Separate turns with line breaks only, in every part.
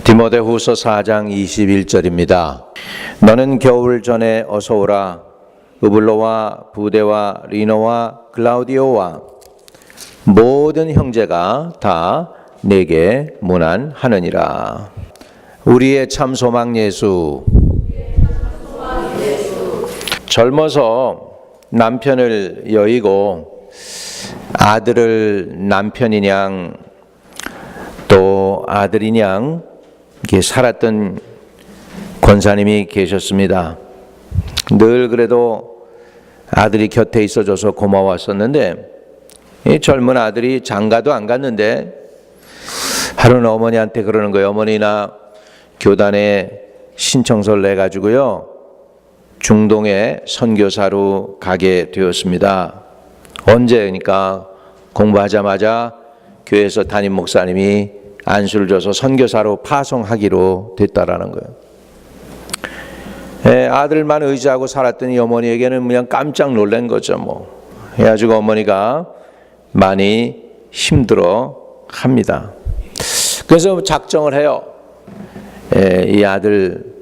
디모데후서 4장 21절입니다. 너는 겨울 전에 어서 오라. 으블로와 부데와 리노와 클라우디오와 모든 형제가 다 내게 문안하느니라. 우리의 참 소망 예수. 젊어서 남편을 여의고 아들을 남편이냥 또 아들이냥 이렇게 살았던 권사님이 계셨습니다. 늘 그래도 아들이 곁에 있어줘서 고마웠었는데 이 젊은 아들이 장가도 안 갔는데 하루는 어머니한테 그러는 거예요. 어머니나 교단에 신청서를 내가지고요 중동에 선교사로 가게 되었습니다. 언제니까 공부하자마자 교회에서 담임 목사님이 안수를 줘서 선교사로 파송하기로 됐다라는 거예요. 아들만 의지하고 살았던 이 어머니에게는 그냥 깜짝 놀란 거죠. 해가지고 어머니가 많이 힘들어 합니다. 그래서 작정을 해요. 이 아들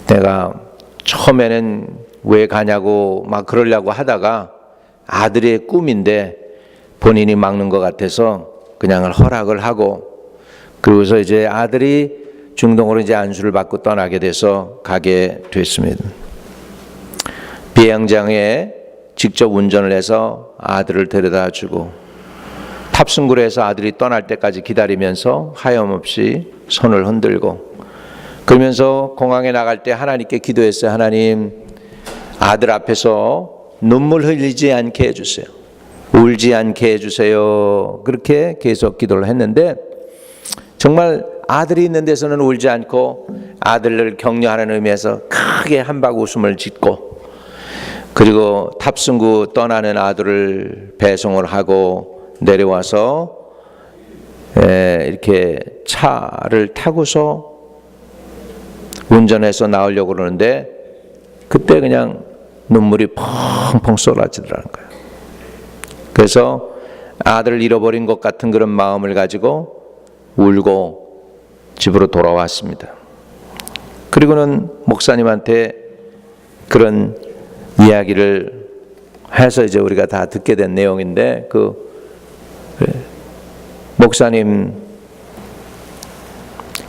내가 처음에는 왜 가냐고 막 그러려고 하다가 아들의 꿈인데 본인이 막는 것 같아서 그냥 허락을 하고 그러고서 이제 아들이 중동으로 이제 안수를 받고 떠나게 돼서 가게 됐습니다. 비행장에 직접 운전을 해서 아들을 데려다 주고 탑승구에서 아들이 떠날 때까지 기다리면서 하염없이 손을 흔들고 그러면서 공항에 나갈 때 하나님께 기도했어요. 하나님, 아들 앞에서 눈물 흘리지 않게 해주세요. 울지 않게 해주세요. 그렇게 계속 기도를 했는데 정말 아들이 있는 데서는 울지 않고 아들을 격려하는 의미에서 크게 한박 웃음을 짓고 그리고 탑승구 떠나는 아들을 배송을 하고 내려와서 이렇게 차를 타고서 운전해서 나오려고 그러는데 그때 그냥 눈물이 펑펑 쏟아지더라는 거예요. 그래서 아들을 잃어버린 것 같은 그런 마음을 가지고 울고 집으로 돌아왔습니다. 그리고는 목사님한테 그런 이야기를 해서 이제 우리가 다 듣게 된 내용인데 목사님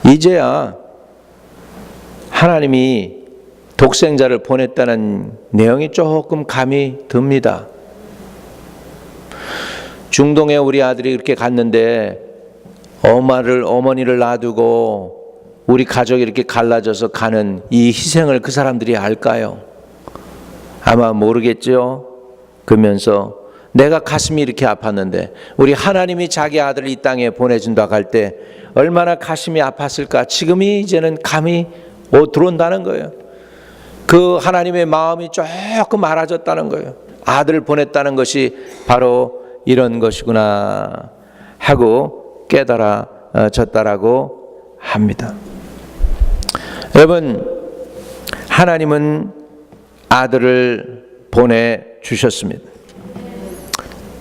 이제야 하나님이 독생자를 보냈다는 내용이 조금 감이 듭니다. 중동에 우리 아들이 이렇게 갔는데 어머니를 놔두고 우리 가족이 이렇게 갈라져서 가는 이 희생을 그 사람들이 알까요? 아마 모르겠죠. 그러면서 내가 가슴이 이렇게 아팠는데 우리 하나님이 자기 아들을 이 땅에 보내준다고 할 때 얼마나 가슴이 아팠을까. 지금이 이제는 감이 들어온다는 거예요. 그 하나님의 마음이 조금 알아졌다는 거예요. 아들을 보냈다는 것이 바로 이런 것이구나 하고 깨달아졌다라고 합니다. 여러분, 하나님은 아들을 보내주셨습니다.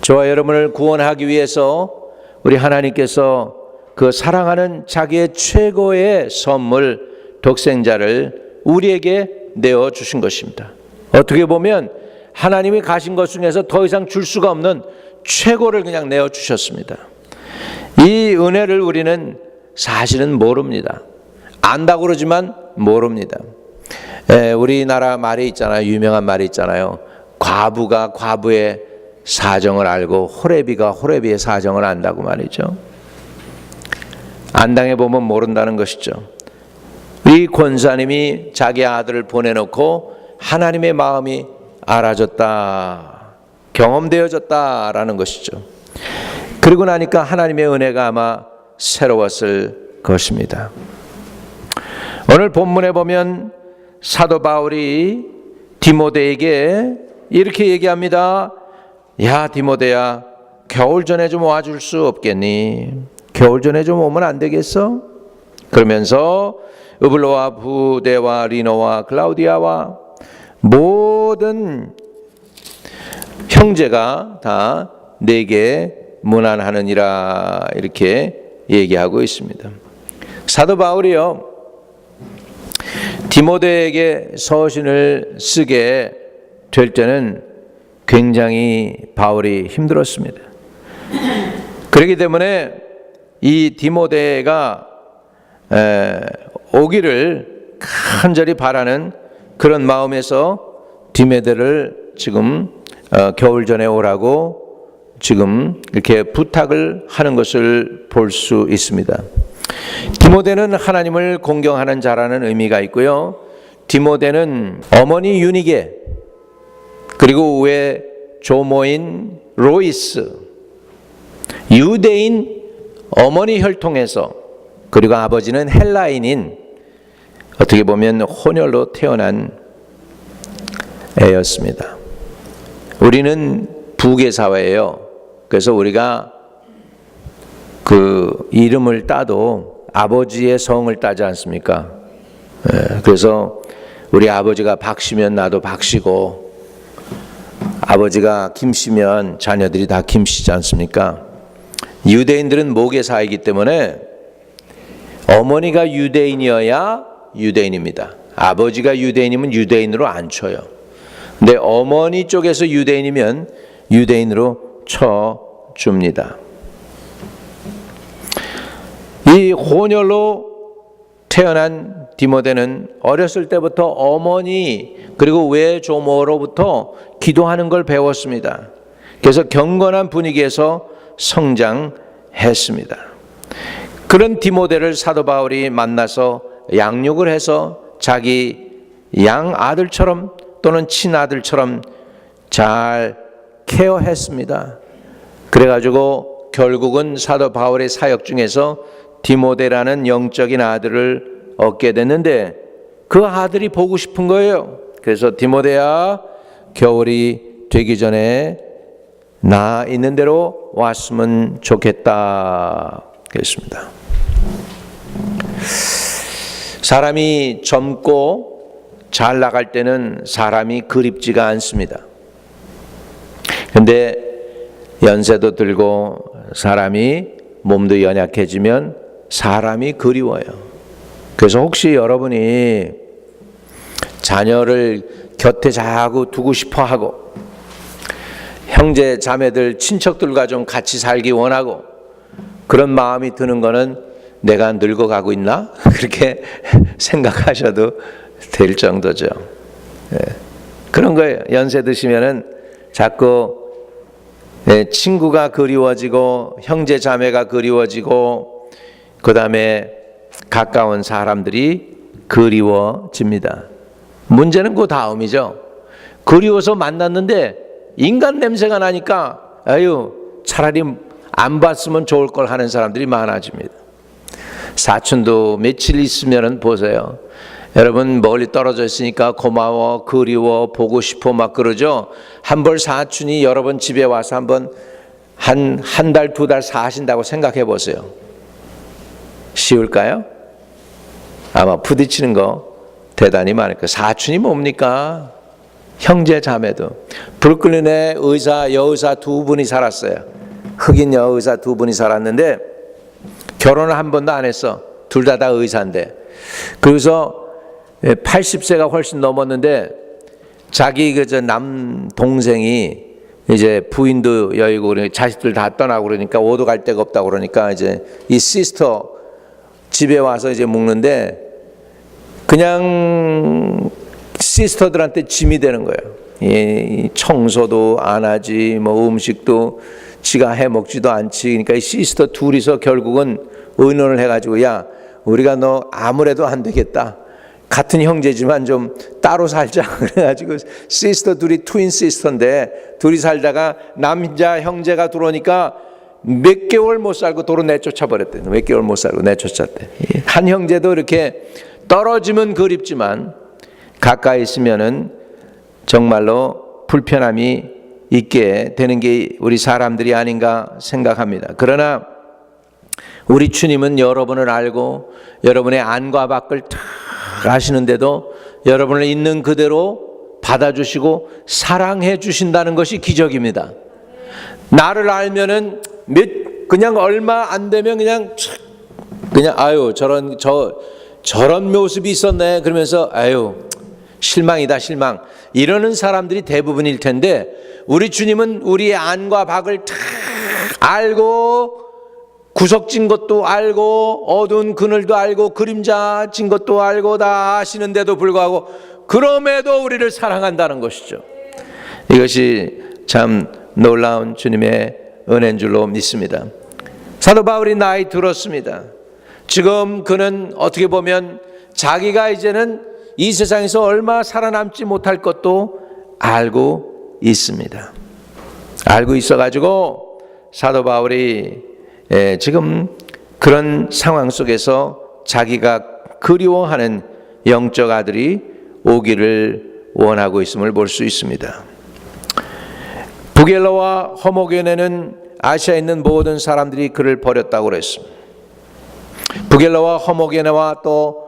저와 여러분을 구원하기 위해서 우리 하나님께서 그 사랑하는 자기의 최고의 선물 독생자를 우리에게 내어주신 것입니다. 어떻게 보면 하나님이 가신 것 중에서 더 이상 줄 수가 없는 최고를 그냥 내어주셨습니다. 이 은혜를 우리는 사실은 모릅니다. 안다고 그러지만 모릅니다. 우리나라 말이 있잖아요. 유명한 말이 있잖아요. 과부가 과부의 사정을 알고 호레비가 호레비의 사정을 안다고 말이죠. 안 당해보면 모른다는 것이죠. 이 권사님이 자기 아들을 보내놓고 하나님의 마음이 알아졌다, 경험되어졌다라는 것이죠. 그리고 나니까 하나님의 은혜가 아마 새로웠을 것입니다. 오늘 본문에 보면 사도 바울이 디모데에게 이렇게 얘기합니다. 야 디모데야, 겨울 전에 좀 와줄 수 없겠니? 겨울 전에 좀 오면 안 되겠어? 그러면서 으블로와 부데와 리노와 클라우디아와 모든 형제가 다 내게 문안하느니라 이렇게 얘기하고 있습니다. 사도 바울이요, 디모데에게 서신을 쓰게 될 때는 굉장히 바울이 힘들었습니다. 그렇기 때문에 이 디모데가 오기를 간절히 바라는 그런 마음에서 디모데를 지금 겨울 전에 오라고 지금 이렇게 부탁을 하는 것을 볼 수 있습니다. 디모데는 하나님을 공경하는 자라는 의미가 있고요. 디모데는 어머니 유니게, 그리고 외 조모인 로이스, 유대인 어머니 혈통에서, 그리고 아버지는 헬라인인, 어떻게 보면 혼혈로 태어난 애였습니다. 우리는 부계 사회예요. 그래서 우리가 그 이름을 따도 아버지의 성을 따지 않습니까? 그래서 우리 아버지가 박씨면 나도 박씨고, 아버지가 김씨면 자녀들이 다 김씨지 않습니까? 유대인들은 모계사이기 때문에 어머니가 유대인이어야 유대인입니다. 아버지가 유대인이면 유대인으로 안 쳐요. 근데 어머니 쪽에서 유대인이면 유대인으로 쳐줍니다. 이 혼혈로 태어난 디모데는 어렸을 때부터 어머니 그리고 외조모로부터 기도하는 걸 배웠습니다. 그래서 경건한 분위기에서 성장했습니다. 그런 디모데를 사도 바울이 만나서 양육을 해서 자기 양아들처럼 또는 친아들처럼 잘 케어했습니다. 그래가지고 결국은 사도 바울의 사역 중에서 디모데라는 영적인 아들을 얻게 됐는데, 그 아들이 보고 싶은 거예요. 그래서 디모데야, 겨울이 되기 전에 나 있는 대로 왔으면 좋겠다 그랬습니다. 사람이 젊고 잘 나갈 때는 사람이 그립지가 않습니다. 근데 연세도 들고 사람이 몸도 연약해지면 사람이 그리워요. 그래서 혹시 여러분이 자녀를 곁에 자꾸 두고 싶어 하고, 형제 자매들 친척들과 좀 같이 살기 원하고, 그런 마음이 드는 거는 내가 늙어가고 있나? 그렇게 생각하셔도 될 정도죠. 그런 거예요. 연세 드시면은 자꾸 친구가 그리워지고 형제 자매가 그리워지고, 그 다음에 가까운 사람들이 그리워집니다. 문제는 그 다음이죠. 그리워서 만났는데 인간 냄새가 나니까 차라리 안 봤으면 좋을 걸 하는 사람들이 많아집니다. 사촌도 며칠 있으면 보세요. 여러분 멀리 떨어져 있으니까 고마워, 그리워, 보고 싶어 막 그러죠. 한 번 사촌이 여러분 집에 와서 한번 한 달, 두 달 사신다고 생각해 보세요. 쉬울까요? 아마 부딪히는 거 대단히 많을 거예요. 사촌이 뭡니까? 형제 자매도. 브루클린에 여의사 두 분이 살았어요. 흑인 여의사 두 분이 살았는데 결혼을 한 번도 안 했어. 둘 다 의사인데. 그래서 80세가 훨씬 넘었는데 자기 남동생이 이제 부인도 여의고 자식들 다 떠나고 그러니까 오도 갈 데가 없다고 그러니까 이제 이 시스터 집에 와서 이제 묵는데 그냥 시스터들한테 짐이 되는 거예요. 청소도 안 하지, 뭐 음식도 지가 해 먹지도 않지. 그러니까 이 시스터 둘이서 결국은 의논을 해가지고, 야, 우리가 너 아무래도 안 되겠다. 같은 형제지만 좀 따로 살자. 그래가지고 시스터 둘이 트윈 시스터인데 둘이 살다가 남자 형제가 들어오니까 몇 개월 못 살고 도로 내쫓아 버렸대. 몇 개월 못 살고 내쫓았대. 한 형제도 이렇게 떨어지면 그립지만 가까이 있으면은 정말로 불편함이 있게 되는 게 우리 사람들이 아닌가 생각합니다. 그러나 우리 주님은 여러분을 알고 여러분의 안과 밖을 다 아시는데도 여러분을 있는 그대로 받아주시고 사랑해 주신다는 것이 기적입니다. 나를 알면은 그냥 얼마 안 되면 그냥 그냥 아유 저런 모습이 있었네 그러면서 아유 실망이다 실망 이러는 사람들이 대부분일 텐데 우리 주님은 우리의 안과 밖을 다 알고 구석진 것도 알고 어두운 그늘도 알고 그림자 진 것도 알고 다 아시는데도 불구하고 그럼에도 우리를 사랑한다는 것이죠. 이것이 참 놀라운 주님의 은혜인 줄로 믿습니다. 사도 바울이 나이 들었습니다. 지금 그는 어떻게 보면 자기가 이제는 이 세상에서 얼마 살아남지 못할 것도 알고 있습니다. 알고 있어가지고 사도 바울이 지금 그런 상황 속에서 자기가 그리워하는 영적 아들이 오기를 원하고 있음을 볼 수 있습니다. 부겔러와 허모게네는 아시아에 있는 모든 사람들이 그를 버렸다고 그랬습니다. 부겔러와 허모게네와 또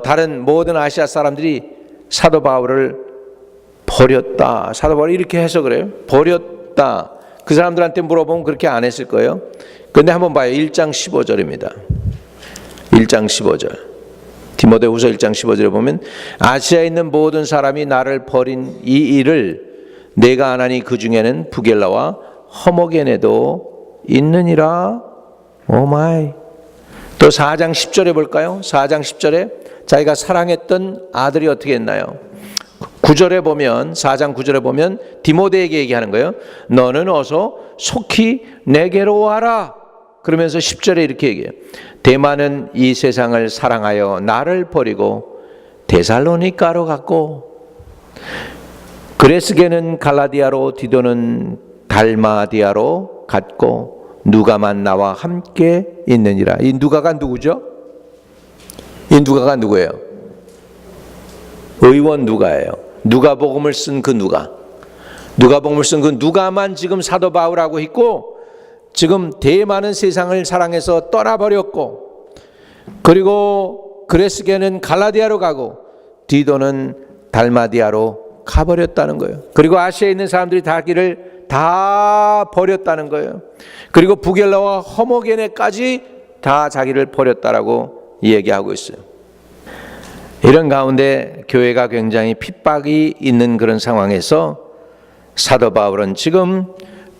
다른 모든 아시아 사람들이 사도 바울을 버렸다. 사도 바울이 이렇게 해석을 해요. 버렸다. 그 사람들한테 물어보면 그렇게 안 했을 거예요. 근데 한번 봐요. 1장 15절입니다. 1장 15절. 디모데후서 1장 15절에 보면 아시아에 있는 모든 사람이 나를 버린 이 일을 내가 안 하니 그 중에는 부겔라와 허모게네도 있느니라. 오마이. 또 4장 10절에 볼까요? 4장 10절에 자기가 사랑했던 아들이 어떻게 했나요? 9절에 보면 4장 9절에 보면 디모데에게 얘기하는 거예요. 너는 어서 속히 내게로 와라. 그러면서 10절에 이렇게 얘기해요. 대만은 이 세상을 사랑하여 나를 버리고 데살로니가로 갔고 그레스게는 갈라디아로 디도는 달마디아로 갔고 누가만 나와 함께 있느니라. 이 누가가 누구죠? 이 누가가 누구예요? 의원 누가예요. 누가복음을 쓴 그 누가. 누가복음을 쓴 그 누가만 지금 사도 바울하고 있고 지금 대많은 세상을 사랑해서 떠나버렸고 그리고 그레스게는 갈라디아로 가고 디도는 달마디아로 가버렸다는 거예요. 그리고 아시아에 있는 사람들이 다 길을 다 버렸다는 거예요. 그리고 부겔라와 허모게네까지 다 자기를 버렸다라고 얘기하고 있어요. 이런 가운데 교회가 굉장히 핍박이 있는 그런 상황에서 사도 바울은 지금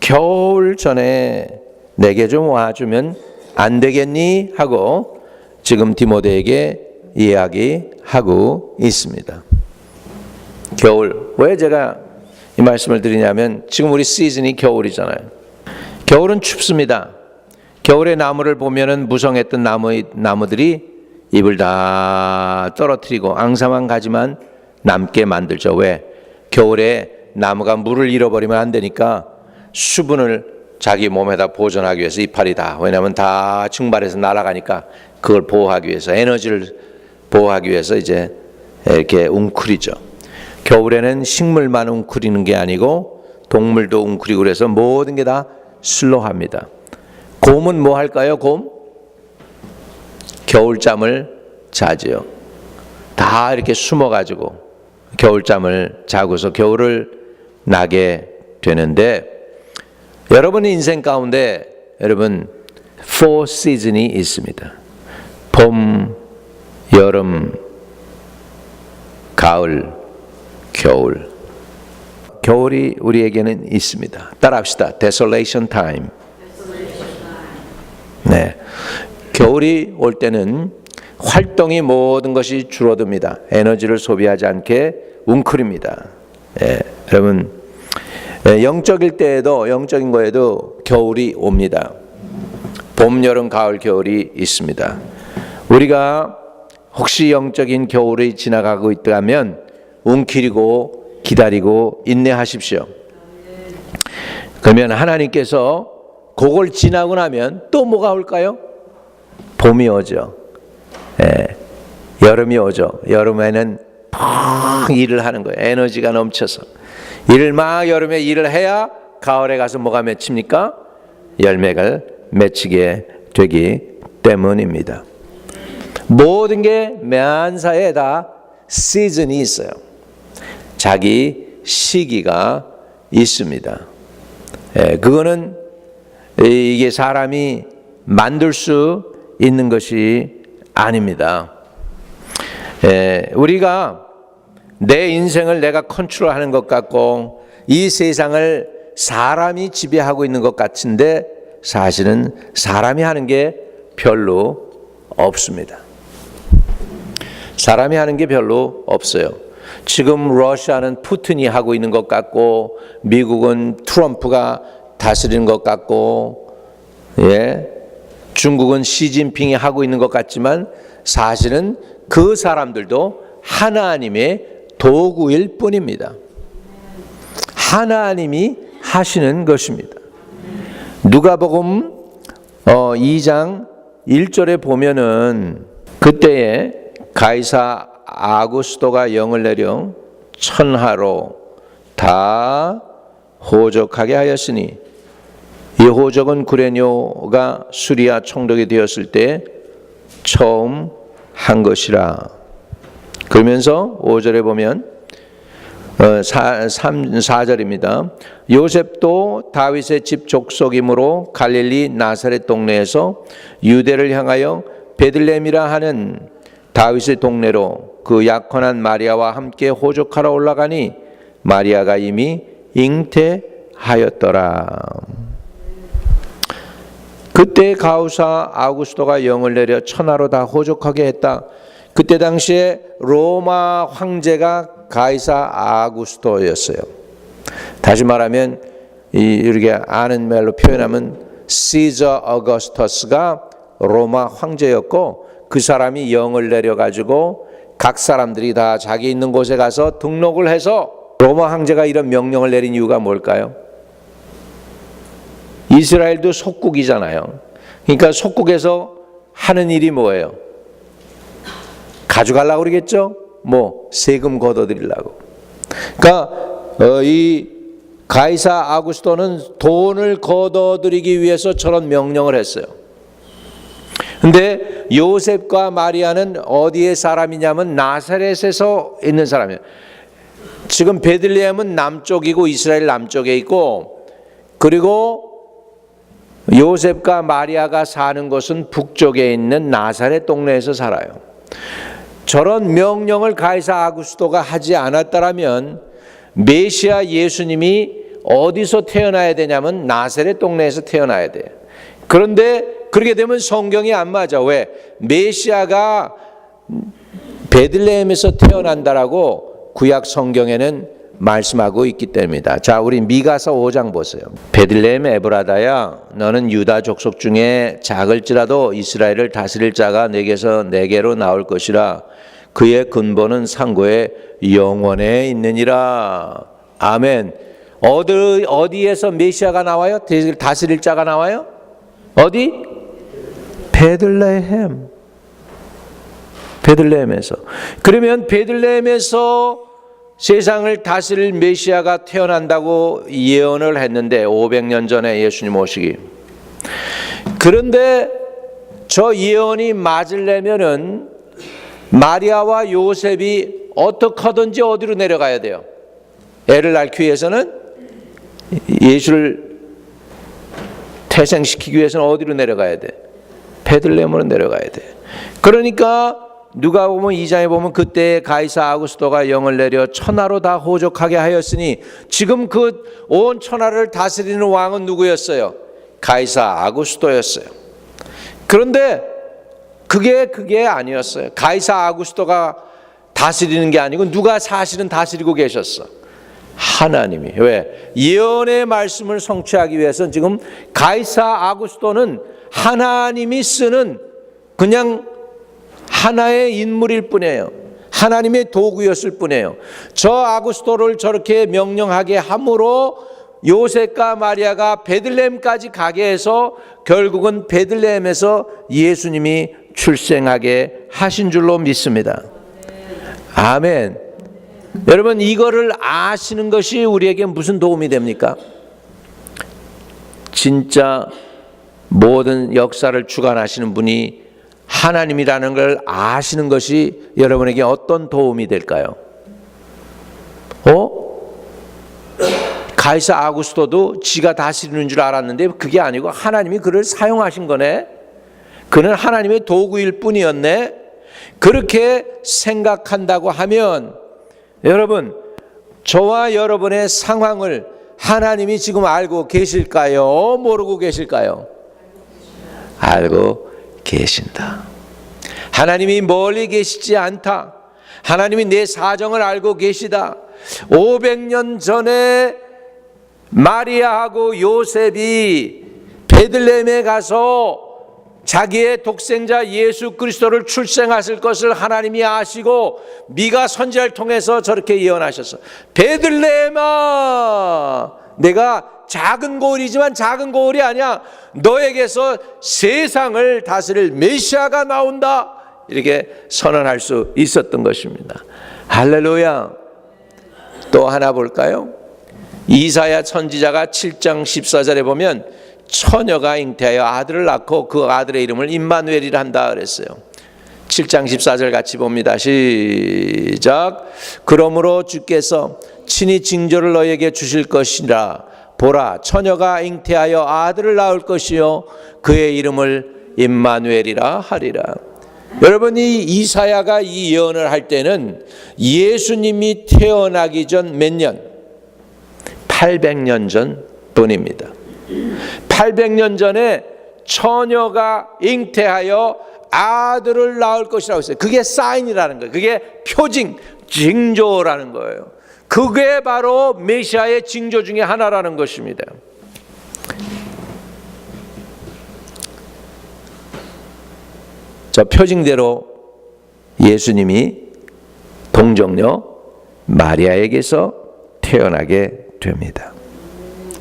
겨울 전에 내게 좀 와주면 안 되겠니? 하고 지금 디모데에게 이야기하고 있습니다. 겨울. 왜 제가 이 말씀을 드리냐면 지금 우리 시즌이 겨울이잖아요. 겨울은 춥습니다. 겨울의 나무를 보면은 무성했던 나무들이 잎을 다 떨어뜨리고 앙상한 가지만 남게 만들죠. 왜? 겨울에 나무가 물을 잃어버리면 안 되니까 수분을 자기 몸에다 보존하기 위해서 이파리 다. 왜냐하면 다 증발해서 날아가니까 그걸 보호하기 위해서 에너지를 보호하기 위해서 이제 이렇게 웅크리죠. 겨울에는 식물만 웅크리는 게 아니고 동물도 웅크리고 그래서 모든 게 다 슬로합니다. 곰은 뭐 할까요? 곰? 겨울잠을 자지요. 다 이렇게 숨어가지고 겨울잠을 자고서 겨울을 나게 되는데 여러분의 인생 가운데 여러분 4 시즌이 있습니다. 봄, 여름, 가을, 겨울. 겨울이 우리에게는 있습니다. 따라합시다. Desolation time. 네. 겨울이 올 때는 활동이 모든 것이 줄어듭니다. 에너지를 소비하지 않게 웅크립니다. 여러분 영적일 때에도 영적인 거에도 겨울이 옵니다. 봄, 여름, 가을, 겨울이 있습니다. 우리가 혹시 영적인 겨울이 지나가고 있다면 웅크리고 기다리고 인내하십시오. 그러면 하나님께서 그걸 지나고 나면 또 뭐가 올까요? 봄이 오죠. 여름이 오죠. 여름에는 펑 일을 하는 거예요. 에너지가 넘쳐서 일을 막 여름에 일을 해야 가을에 가서 뭐가 맺힙니까? 열매가 맺히게 되기 때문입니다. 모든 게 매한사에 다 시즌이 있어요. 자기 시기가 있습니다. 그거는 이게 사람이 만들 수 있는 것이 아닙니다. 우리가 내 인생을 내가 컨트롤하는 것 같고 이 세상을 사람이 지배하고 있는 것 같은데 사실은 사람이 하는 게 별로 없습니다. 사람이 하는 게 별로 없어요. 지금 러시아는 푸틴이 하고 있는 것 같고 미국은 트럼프가 다스리는 것 같고 중국은 시진핑이 하고 있는 것 같지만 사실은 그 사람들도 하나님의 도구일 뿐입니다. 하나님이 하시는 것입니다. 누가복음 2장 1절에 보면은 그때에 가이사 아구스도가 영을 내려 천하로 다 호적하게 하였으니 이 호적은 구레뇨가 수리아 총독이 되었을 때 처음 한 것이라. 그러면서 5절에 보면 4절입니다. 요셉도 다윗의 집 족속이므로 갈릴리 나사렛 동네에서 유대를 향하여 베들레헴이라 하는 다윗의 동네로 그 약혼한 마리아와 함께 호적하러 올라가니 마리아가 이미 잉태하였더라. 그때 가이사 아구스도가 영을 내려 천하로 다 호적하게 했다. 그때 당시에 로마 황제가 가이사 아구스도였어요. 다시 말하면 이렇게 아는 말로 표현하면 시저 어거스터스가 로마 황제였고 그 사람이 영을 내려 가지고 각 사람들이 다 자기 있는 곳에 가서 등록을 해서 로마 황제가 이런 명령을 내린 이유가 뭘까요? 이스라엘도 속국이잖아요. 그러니까 속국에서 하는 일이 뭐예요? 가져가려고 그러겠죠? 세금 걷어들이려고. 그러니까 이 가이사 아구스도는 돈을 걷어들이기 위해서 저런 명령을 했어요. 근데 요셉과 마리아는 어디의 사람이냐면 나사렛에서 있는 사람이에요. 지금 베들레헴은 남쪽이고 이스라엘 남쪽에 있고, 그리고 요셉과 마리아가 사는 곳은 북쪽에 있는 나사렛 동네에서 살아요. 저런 명령을 가이사 아구스도가 하지 않았다면 메시아 예수님이 어디서 태어나야 되냐면 나사렛 동네에서 태어나야 돼요. 그런데 그렇게 되면 성경이 안 맞아. 왜? 메시아가 베들레헴에서 태어난다라고 구약 성경에는 말씀하고 있기 때문이다. 자, 우리 미가서 5장 보세요. 베들레헴 에브라다야, 너는 유다 족속 중에 작을지라도 이스라엘을 다스릴 자가 내게로 나올 것이라. 그의 근본은 상고의 영원에 있느니라. 아멘. 어디에서 메시아가 나와요? 다스릴 자가 나와요? 어디? 베들레헴에서. 그러면 베들레헴에서 세상을 다스릴 메시아가 태어난다고 예언을 했는데 500년 전에 예수님 오시기. 그런데 저 예언이 맞으려면은 마리아와 요셉이 어떻게든지 어디로 내려가야 돼요? 애를 낳기 위해서는, 예수를 태생시키기 위해서는 어디로 내려가야 돼? 베들레헴으로 내려가야 돼. 그러니까 누가 보면 2장에 보면 그때 가이사 아구스도가 영을 내려 천하로 다 호족하게 하였으니, 지금 그 온 천하를 다스리는 왕은 누구였어요? 가이사 아구스도였어요. 그런데 그게 아니었어요. 가이사 아구스도가 다스리는 게 아니고 누가 사실은 다스리고 계셨어? 하나님이. 왜? 예언의 말씀을 성취하기 위해서는 지금 가이사 아구스도는 하나님이 쓰는 그냥 하나의 인물일 뿐이에요. 하나님의 도구였을 뿐이에요. 저 아구스도를 저렇게 명령하게 함으로 요셉과 마리아가 베들레헴까지 가게 해서 결국은 베들레헴에서 예수님이 출생하게 하신 줄로 믿습니다. 아멘. 여러분, 이거를 아시는 것이 우리에게 무슨 도움이 됩니까? 진짜 모든 역사를 주관하시는 분이 하나님이라는 걸 아시는 것이 여러분에게 어떤 도움이 될까요? 가이사 아구스도도 지가 다스리는 줄 알았는데 그게 아니고 하나님이 그를 사용하신 거네. 그는 하나님의 도구일 뿐이었네. 그렇게 생각한다고 하면 여러분, 저와 여러분의 상황을 하나님이 지금 알고 계실까요? 모르고 계실까요? 알고 계신다. 하나님이 멀리 계시지 않다. 하나님이 내 사정을 알고 계시다. 500년 전에 마리아하고 요셉이 베들레헴에 가서 자기의 독생자 예수 그리스도를 출생하실 것을 하나님이 아시고 미가 선지자를 통해서 저렇게 예언하셨어. 베들레헴아, 내가 작은 고을이지만 작은 고을이 아니야. 너에게서 세상을 다스릴 메시아가 나온다. 이렇게 선언할 수 있었던 것입니다. 할렐루야. 또 하나 볼까요? 이사야 선지자가 7장 14절에 보면 처녀가 잉태하여 아들을 낳고 그 아들의 이름을 임마누엘이라 한다 그랬어요. 7장 14절 같이 봅니다. 시작. 그러므로 주께서 친히 징조를 너에게 주실 것이라. 보라, 처녀가 잉태하여 아들을 낳을 것이요 그의 이름을 임마누엘이라 하리라. 여러분, 이 이사야가 이 예언을 할 때는 예수님이 태어나기 전 몇 년? 800년 전 분입니다. 800년 전에 처녀가 잉태하여 아들을 낳을 것이라고 했어요. 그게 사인이라는 거예요. 그게 표징, 징조라는 거예요. 그게 바로 메시아의 징조 중에 하나라는 것입니다. 저 표징대로 예수님이 동정녀 마리아에게서 태어나게 됩니다.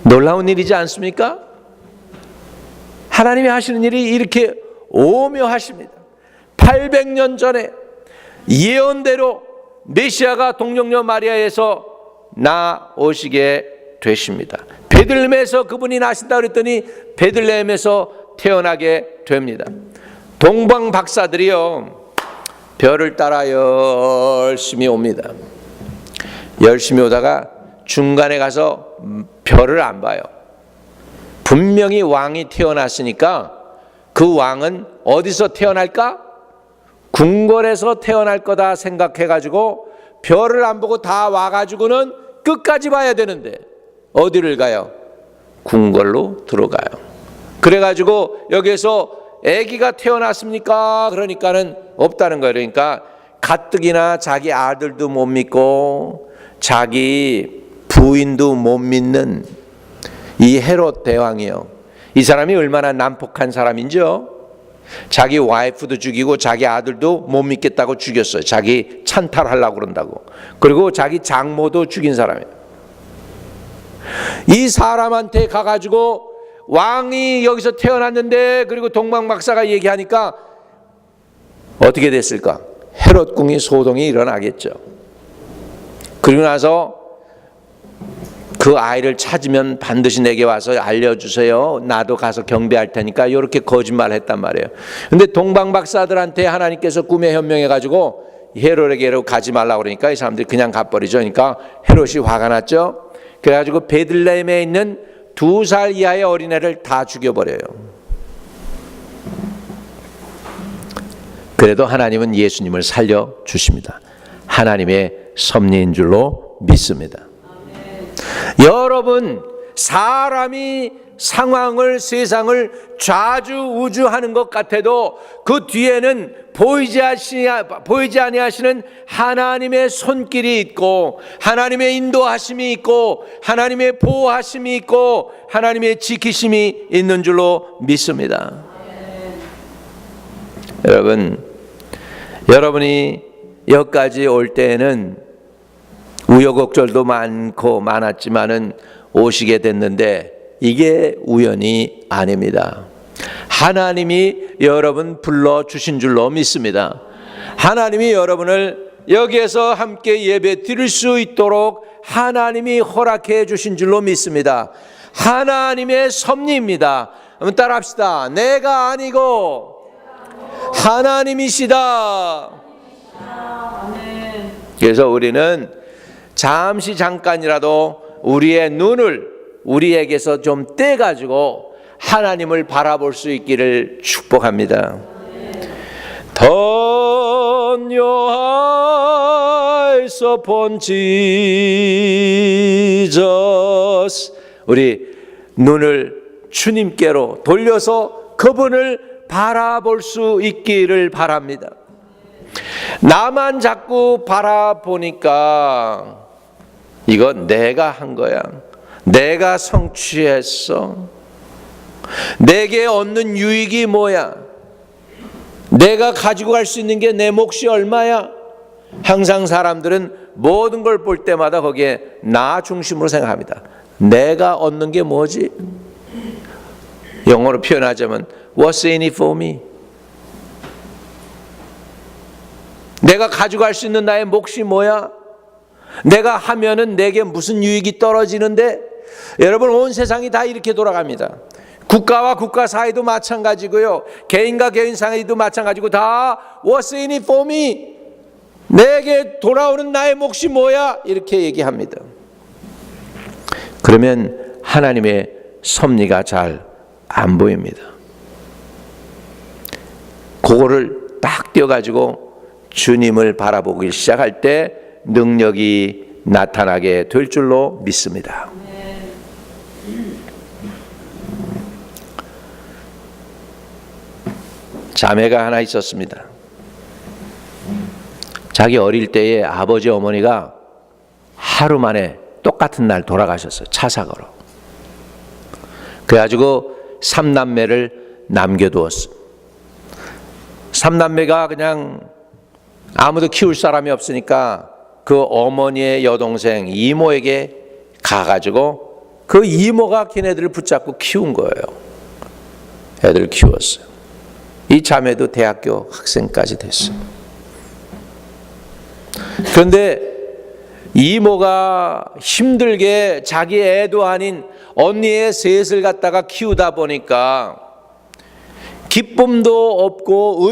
놀라운 일이지 않습니까? 하나님이 하시는 일이 이렇게 오묘하십니다. 800년 전에 예언대로 메시아가 동정녀 마리아에서 나오시게 되십니다. 베들레헴에서 그분이 나신다 그랬더니 베들레헴에서 태어나게 됩니다. 동방 박사들이요, 별을 따라 열심히 옵니다. 열심히 오다가 중간에 가서 별을 안 봐요. 분명히 왕이 태어났으니까 그 왕은 어디서 태어날까? 궁궐에서 태어날 거다 생각해가지고 별을 안 보고 다 와가지고는 끝까지 봐야 되는데 어디를 가요? 궁궐로 들어가요. 그래가지고 여기에서 아기가 태어났습니까? 그러니까는 없다는 거예요. 그러니까 가뜩이나 자기 아들도 못 믿고 자기 부인도 못 믿는 이 헤롯 대왕이요. 이 사람이 얼마나 난폭한 사람인지요. 자기 와이프도 죽이고 자기 아들도 못 믿겠다고 죽였어요. 자기 찬탈하려고 그런다고. 그리고 자기 장모도 죽인 사람이에요. 이 사람한테 가가지고 왕이 여기서 태어났는데, 그리고 동방 박사가 얘기하니까 어떻게 됐을까? 헤롯 궁이 소동이 일어나겠죠. 그리고 나서 그 아이를 찾으면 반드시 내게 와서 알려주세요. 나도 가서 경배할 테니까 이렇게 거짓말을 했단 말이에요. 근데 동방 박사들한테 하나님께서 꿈에 현명해가지고 헤롯에게로 가지 말라고 그러니까 이 사람들이 그냥 가버리죠. 그러니까 헤롯이 화가 났죠. 그래가지고 베들레헴에 있는 2살 이하의 어린애를 다 죽여버려요. 그래도 하나님은 예수님을 살려주십니다. 하나님의 섭리인 줄로 믿습니다. 여러분, 사람이 상황을, 세상을 좌주우주하는 것 같아도 그 뒤에는 보이지 아니하시는 하나님의 손길이 있고, 하나님의 인도하심이 있고, 하나님의 보호하심이 있고, 하나님의 지키심이 있는 줄로 믿습니다. 여러분이 여기까지 올 때에는 우여곡절도 많았지만은 오시게 됐는데 이게 우연이 아닙니다. 하나님이 여러분 불러주신 줄로 믿습니다. 하나님이 여러분을 여기에서 함께 예배 드릴 수 있도록 하나님이 허락해 주신 줄로 믿습니다. 하나님의 섭리입니다. 한번 따라합시다. 내가 아니고 하나님이시다. 그래서 우리는 잠깐이라도 우리의 눈을 우리에게서 좀 떼가지고 하나님을 바라볼 수 있기를 축복합니다. Turn your eyes upon Jesus. 우리 눈을 주님께로 돌려서 그분을 바라볼 수 있기를 바랍니다. 나만 자꾸 바라보니까 이건 내가 한 거야. 내가 성취했어. 내게 얻는 유익이 뭐야? 내가 가지고 갈 수 있는 게 내 몫이 얼마야? 항상 사람들은 모든 걸 볼 때마다 거기에 나 중심으로 생각합니다. 내가 얻는 게 뭐지? 영어로 표현하자면 What's in it for me? 내가 가져갈 수 있는 나의 몫이 뭐야? 내가 하면은 내게 무슨 유익이 떨어지는데? 여러분, 온 세상이 다 이렇게 돌아갑니다. 국가와 국가 사이도 마찬가지고요, 개인과 개인 사이도 마찬가지고 다 What's in it for me? 내게 돌아오는 나의 몫이 뭐야? 이렇게 얘기합니다. 그러면 하나님의 섭리가 잘 안 보입니다. 그거를 딱 띄어가지고 주님을 바라보기 시작할 때 능력이 나타나게 될 줄로 믿습니다. 자매가 하나 있었습니다. 자기 어릴 때에 아버지 어머니가 하루 만에 똑같은 날 돌아가셨어요. 차 사고로. 그래가지고 3남매를 남겨두었어. 3남매가 그냥 아무도 키울 사람이 없으니까 그 어머니의 여동생 이모에게 가가지고 그 이모가 걔네들을 붙잡고 키운 거예요. 애들을 키웠어요. 이 자매도 대학교 학생까지 됐어요. 그런데 이모가 힘들게 자기 애도 아닌 언니의 셋을 갖다가 키우다 보니까 기쁨도 없고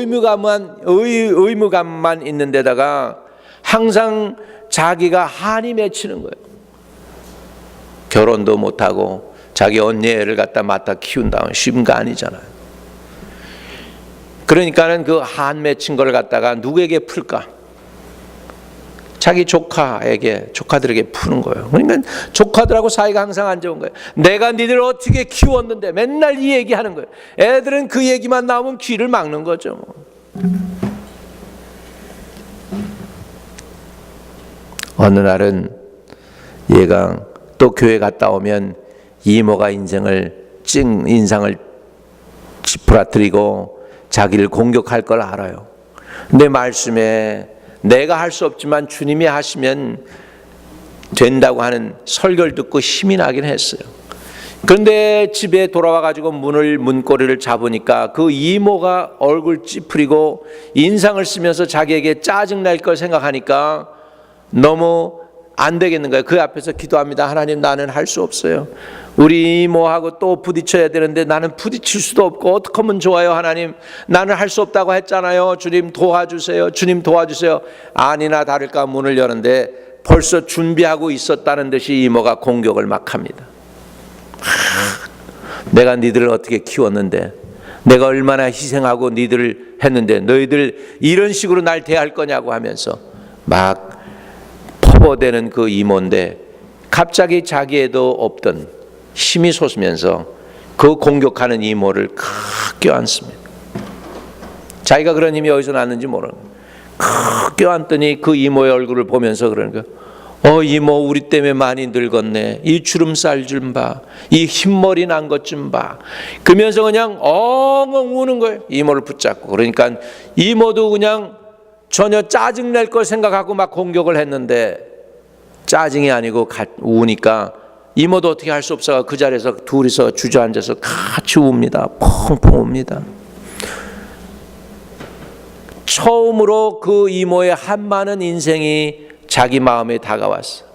의무감만 있는 데다가 항상 자기가 한이 맺히는 거예요. 결혼도 못하고 자기 언니 애를 갖다 맡아 키운다면 쉬운 거 아니잖아요. 그러니까는 그 한 맺힌 걸 갖다가 누구에게 풀까? 자기 조카들에게 푸는 거예요. 그러니까 조카들하고 사이가 항상 안 좋은 거예요. 내가 니들 어떻게 키웠는데 맨날 이 얘기하는 거예요. 애들은 그 얘기만 나오면 귀를 막는 거죠. 어느 날은 얘가 또 교회 갔다 오면 이모가 인상을 찌푸라뜨리고 자기를 공격할 걸 알아요. 내 말씀에 내가 할 수 없지만 주님이 하시면 된다고 하는 설교를 듣고 힘이 나긴 했어요. 그런데 집에 돌아와 가지고 문고리를 잡으니까 그 이모가 얼굴 찌푸리고 인상을 쓰면서 자기에게 짜증날 걸 생각하니까 너무 안 되겠는 거예요. 그 앞에서 기도합니다. 하나님, 나는 할 수 없어요. 우리 이모하고 또 부딪혀야 되는데 나는 부딪힐 수도 없고 어떻게 하면 좋아요. 하나님, 나는 할 수 없다고 했잖아요. 주님 도와주세요. 주님 도와주세요. 아니나 다를까 문을 여는데 벌써 준비하고 있었다는 듯이 이모가 공격을 막 합니다. 내가 니들을 어떻게 키웠는데, 내가 얼마나 희생하고 니들을 했는데 너희들 이런 식으로 날 대할 거냐고 하면서 막 퍼부어대는 그 이모인데 갑자기 자기 애도 없던 힘이 솟으면서 그 공격하는 이모를 크 껴안습니다. 자기가 그런 힘이 어디서 났는지 모르는 거예요. 크 껴안더니 그 이모의 얼굴을 보면서 그러는 거예요. 이모, 우리 때문에 많이 늙었네. 이 주름살 좀 봐. 이 흰머리 난 것 좀 봐. 그러면서 그냥 엉엉 우는 거예요. 이모를 붙잡고. 그러니까 이모도 그냥 전혀 짜증낼 걸 생각하고 막 공격을 했는데 짜증이 아니고 우니까 이모도 어떻게 할 수 없어서 그 자리에서 둘이서 주저앉아서 같이 웁니다. 펑펑 웁니다. 처음으로 그 이모의 한많은 인생이 자기 마음에 다가왔어.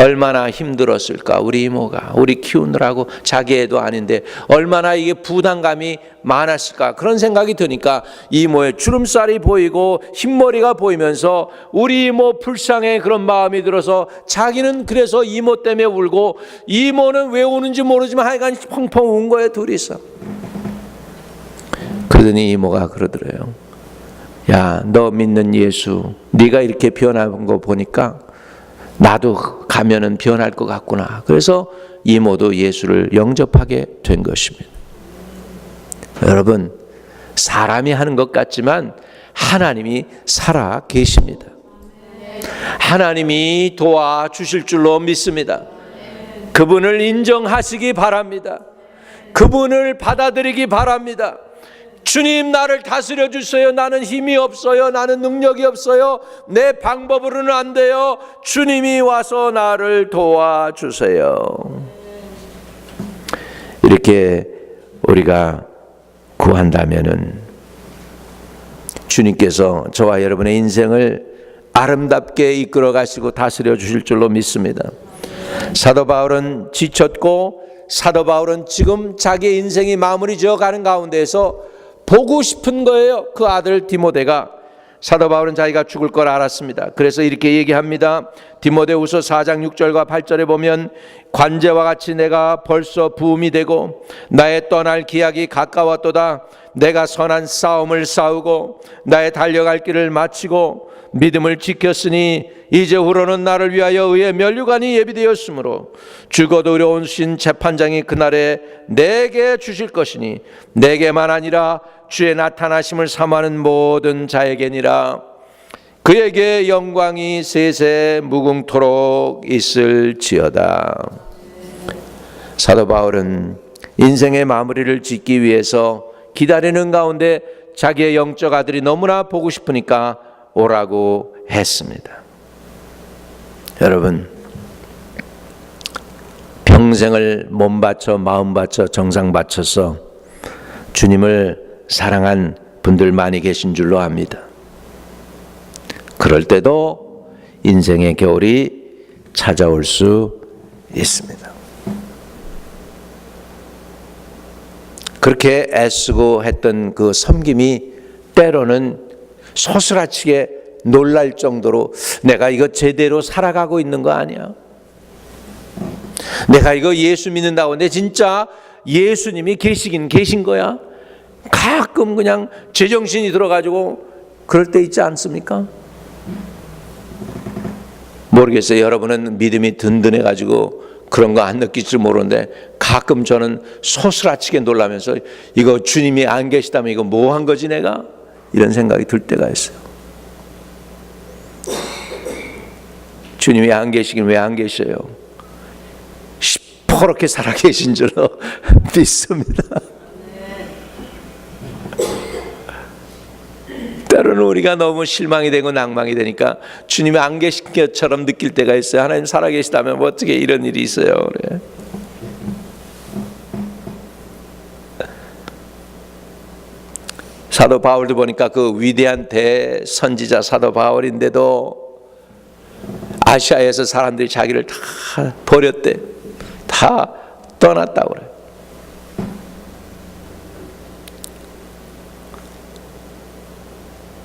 얼마나 힘들었을까. 우리 이모가 우리 키우느라고, 자기 애도 아닌데 얼마나 이게 부담감이 많았을까. 그런 생각이 드니까 이모의 주름살이 보이고 흰머리가 보이면서 우리 이모 불쌍해, 그런 마음이 들어서 자기는 그래서 이모 때문에 울고, 이모는 왜 우는지 모르지만 하여간 펑펑 운 거예요, 둘이서. 그러더니 이모가 그러더래요. 야, 너 믿는 예수, 네가 이렇게 변한 거 보니까 나도 가면은 변할 것 같구나. 그래서 이모도 예수를 영접하게 된 것입니다. 여러분, 사람이 하는 것 같지만 하나님이 살아 계십니다. 하나님이 도와주실 줄로 믿습니다. 그분을 인정하시기 바랍니다. 그분을 받아들이기 바랍니다. 주님, 나를 다스려 주세요. 나는 힘이 없어요. 나는 능력이 없어요. 내 방법으로는 안 돼요. 주님이 와서 나를 도와주세요. 이렇게 우리가 구한다면은 주님께서 저와 여러분의 인생을 아름답게 이끌어 가시고 다스려 주실 줄로 믿습니다. 사도 바울은 지쳤고, 사도 바울은 지금 자기의 인생이 마무리 지어 가는 가운데에서 보고 싶은 거예요. 그 아들 디모데가. 사도 바울은 자기가 죽을 걸 알았습니다. 그래서 이렇게 얘기합니다. 디모데후서 4장 6절과 8절에 보면, 관제와 같이 내가 벌써 부음이 되고 나의 떠날 기약이 가까웠도다. 내가 선한 싸움을 싸우고 나의 달려갈 길을 마치고 믿음을 지켰으니 이제후로는 나를 위하여 의의 면류관이 예비되었으므로 죽어도 어려우신 재판장이 그날에 내게 주실 것이니 내게만 아니라 주의 나타나심을 사모하는 모든 자에게니라. 그에게 영광이 세세 무궁토록 있을지어다. 사도 바울은 인생의 마무리를 짓기 위해서 기다리는 가운데 자기의 영적 아들이 너무나 보고 싶으니까 오라고 했습니다. 여러분, 평생을 몸 바쳐 마음 바쳐 정성 바쳐서 주님을 사랑한 분들 많이 계신 줄로 압니다. 그럴 때도 인생의 겨울이 찾아올 수 있습니다. 그렇게 애쓰고 했던 그 섬김이 때로는 소스라치게 놀랄 정도로 내가 이거 제대로 살아가고 있는 거 아니야? 내가 이거 예수 믿는다고 근데 진짜 예수님이 계시긴 계신 거야? 가끔 그냥 제정신이 들어가지고 그럴 때 있지 않습니까? 모르겠어요. 여러분은 믿음이 든든해가지고 그런 거 안 느낄 줄 모르는데 가끔 저는 소스라치게 놀라면서 이거 주님이 안 계시다면 이거 뭐 한 거지 내가? 이런 생각이 들 때가 있어요. 주님이 안 계시긴 왜 안 계셔요? 시퍼렇게 살아 계신 줄로 믿습니다. 때로는 우리가 너무 실망이 되고 낭망이 되니까 주님이 안 계신 것처럼 느낄 때가 있어요. 하나님 살아계시다면 뭐 어떻게 이런 일이 있어요? 그래. 사도 바울도 보니까 그 위대한 대선지자 사도 바울인데도 아시아에서 사람들이 자기를 다 버렸대. 다 떠났다고 그래.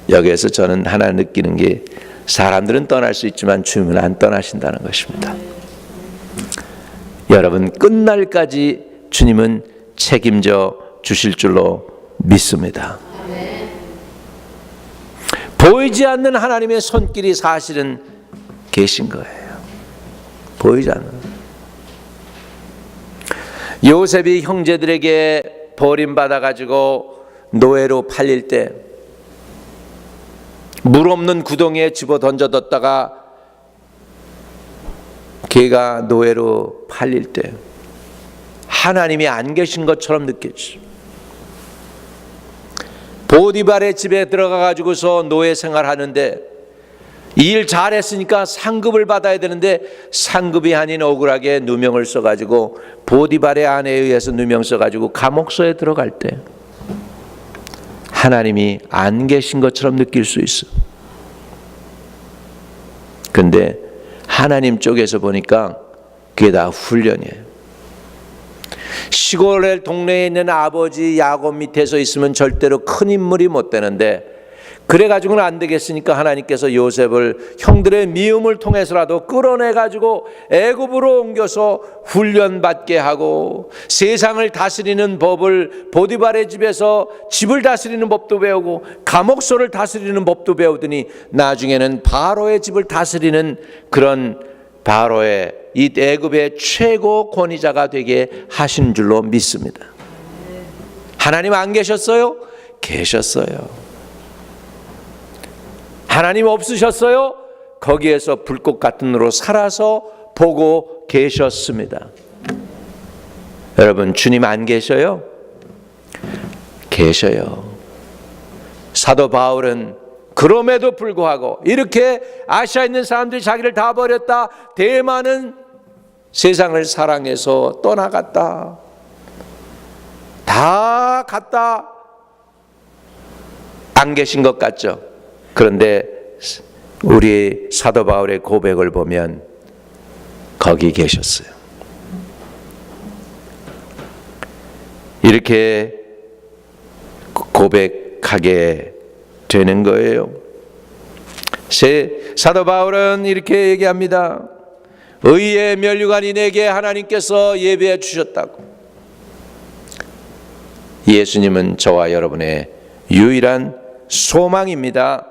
여기에서 저는 하나 느끼는 게 사람들은 떠날 수 있지만 주님은 안 떠나신다는 것입니다. 여러분, 끝날까지 주님은 책임져 주실 줄로 믿습니다. 보이지 않는 하나님의 손길이 사실은 계신 거예요. 보이지 않는. 요셉이 형제들에게 버림받아가지고 노예로 팔릴 때 물 없는 구덩이에 집어 던져뒀다가 걔가 노예로 팔릴 때 하나님이 안 계신 것처럼 느꼈죠. 보디발의 집에 들어가가지고서 노예 생활하는데 일 잘했으니까 상급을 받아야 되는데 상급이 아닌 억울하게 누명을 써가지고 보디발의 아내에 의해서 누명 써가지고 감옥소에 들어갈 때 하나님이 안 계신 것처럼 느낄 수 있어. 근데 하나님 쪽에서 보니까 그게 다 훈련이에요. 시골의 동네에 있는 아버지 야곱 밑에서 있으면 절대로 큰 인물이 못 되는데, 그래가지고는 안 되겠으니까 하나님께서 요셉을 형들의 미움을 통해서라도 끌어내가지고 애굽으로 옮겨서 훈련받게 하고, 세상을 다스리는 법을 보디발의 집에서 집을 다스리는 법도 배우고 감옥소를 다스리는 법도 배우더니 나중에는 바로의 집을 다스리는 그런 바로의 이 애굽의 최고 권위자가 되게 하신 줄로 믿습니다. 하나님 안 계셨어요? 계셨어요. 하나님 없으셨어요? 거기에서 불꽃 같은 눈으로 살아서 보고 계셨습니다. 여러분, 주님 안 계셔요? 계셔요. 사도 바울은 그럼에도 불구하고 이렇게 아시아에 있는 사람들이 자기를 다 버렸다, 대만은 세상을 사랑해서 떠나갔다, 다 갔다, 안 계신 것 같죠? 그런데 우리 사도 바울의 고백을 보면 거기 계셨어요. 이렇게 고백하게 되는 거예요. 사도 바울은 이렇게 얘기합니다. 의의 면류관이 내게 하나님께서 예배해 주셨다고. 예수님은 저와 여러분의 유일한 소망입니다.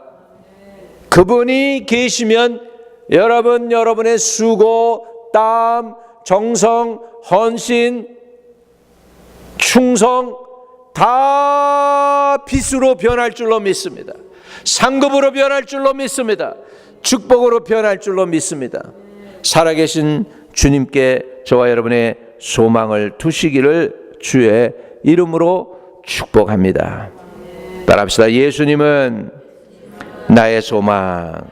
그분이 계시면 여러분의 수고, 땀, 정성, 헌신, 충성 다 빛으로 변할 줄로 믿습니다. 상급으로 변할 줄로 믿습니다. 축복으로 변할 줄로 믿습니다. 살아계신 주님께 저와 여러분의 소망을 두시기를 주의 이름으로 축복합니다. 따라합시다. 예수님은 나의 소망.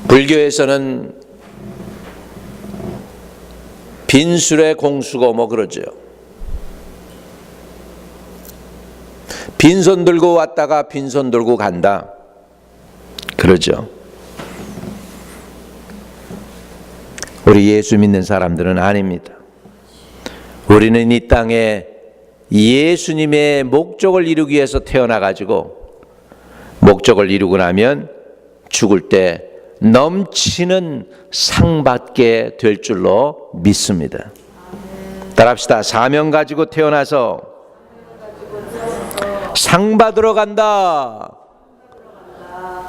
불교에서는 빈술의 공수고 뭐 그러죠. 빈손 들고 왔다가 빈손 들고 간다, 그러죠. 우리 예수 믿는 사람들은 아닙니다. 우리는 이 땅에 예수님의 목적을 이루기 위해서 태어나가지고 목적을 이루고 나면 죽을 때 넘치는 상 받게 될 줄로 믿습니다. 따라합시다. 사명 가지고 태어나서 상 받으러 간다.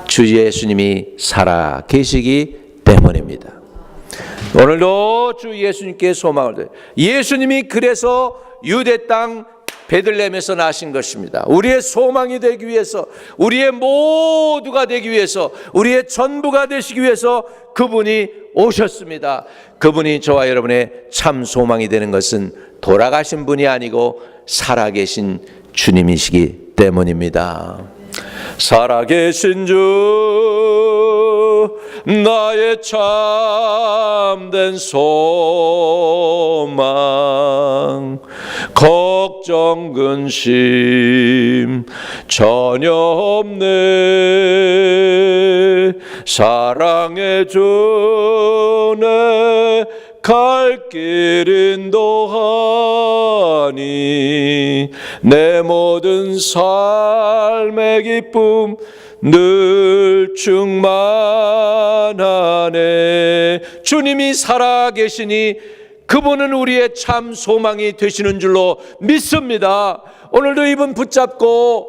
주 예수님이 살아 계시기 때문입니다. 오늘도 주 예수님께 소망을 드려요. 예수님이 그래서 유대 땅 베들레헴에서 나신 것입니다. 우리의 소망이 되기 위해서, 우리의 모두가 되기 위해서, 우리의 전부가 되시기 위해서 그분이 오셨습니다. 그분이 저와 여러분의 참 소망이 되는 것은 돌아가신 분이 아니고 살아계신 주님이시기 때문입니다. 살아계신 주, 나의 참된 소망, 걱정 근심 전혀 없네. 사랑해 주네 갈 길 인도하니 내 모든 삶의 기쁨 늘 충만하네. 주님이 살아계시니 그분은 우리의 참 소망이 되시는 줄로 믿습니다. 오늘도 이분 붙잡고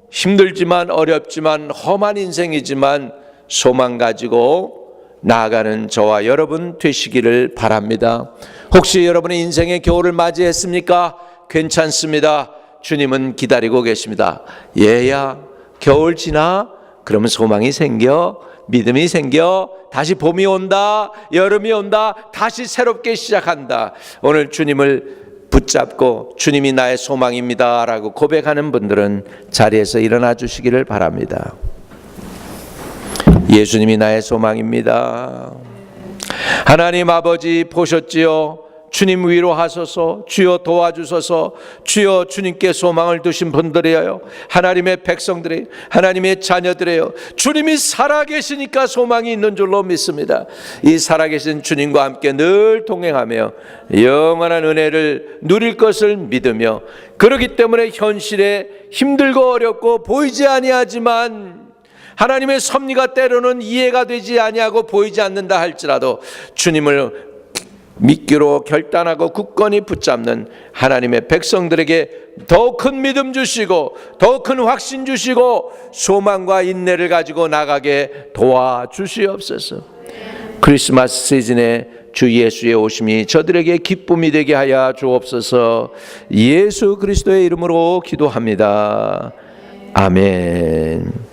힘들지만 어렵지만 험한 인생이지만 소망 가지고 나아가는 저와 여러분 되시기를 바랍니다. 혹시 여러분의 인생의 겨울을 맞이했습니까? 괜찮습니다. 주님은 기다리고 계십니다. 얘야, 겨울 지나? 그러면 소망이 생겨, 믿음이 생겨, 다시 봄이 온다, 여름이 온다, 다시 새롭게 시작한다. 오늘 주님을 붙잡고 주님이 나의 소망입니다 라고 고백하는 분들은 자리에서 일어나 주시기를 바랍니다. 예수님이 나의 소망입니다. 하나님 아버지 보셨지요? 주님 위로하소서, 주여 도와주소서, 주여 주님께 소망을 두신 분들이에요. 하나님의 백성들이, 하나님의 자녀들이에요. 주님이 살아계시니까 소망이 있는 줄로 믿습니다. 이 살아계신 주님과 함께 늘 동행하며 영원한 은혜를 누릴 것을 믿으며, 그렇기 때문에 현실에 힘들고 어렵고 보이지 아니하지만 하나님의 섭리가 때로는 이해가 되지 아니하고 보이지 않는다 할지라도 주님을 믿기로 결단하고 굳건히 붙잡는 하나님의 백성들에게 더 큰 믿음 주시고 더 큰 확신 주시고 소망과 인내를 가지고 나가게 도와주시옵소서. 크리스마스 시즌에 주 예수의 오심이 저들에게 기쁨이 되게 하여 주옵소서. 예수 그리스도의 이름으로 기도합니다. 아멘.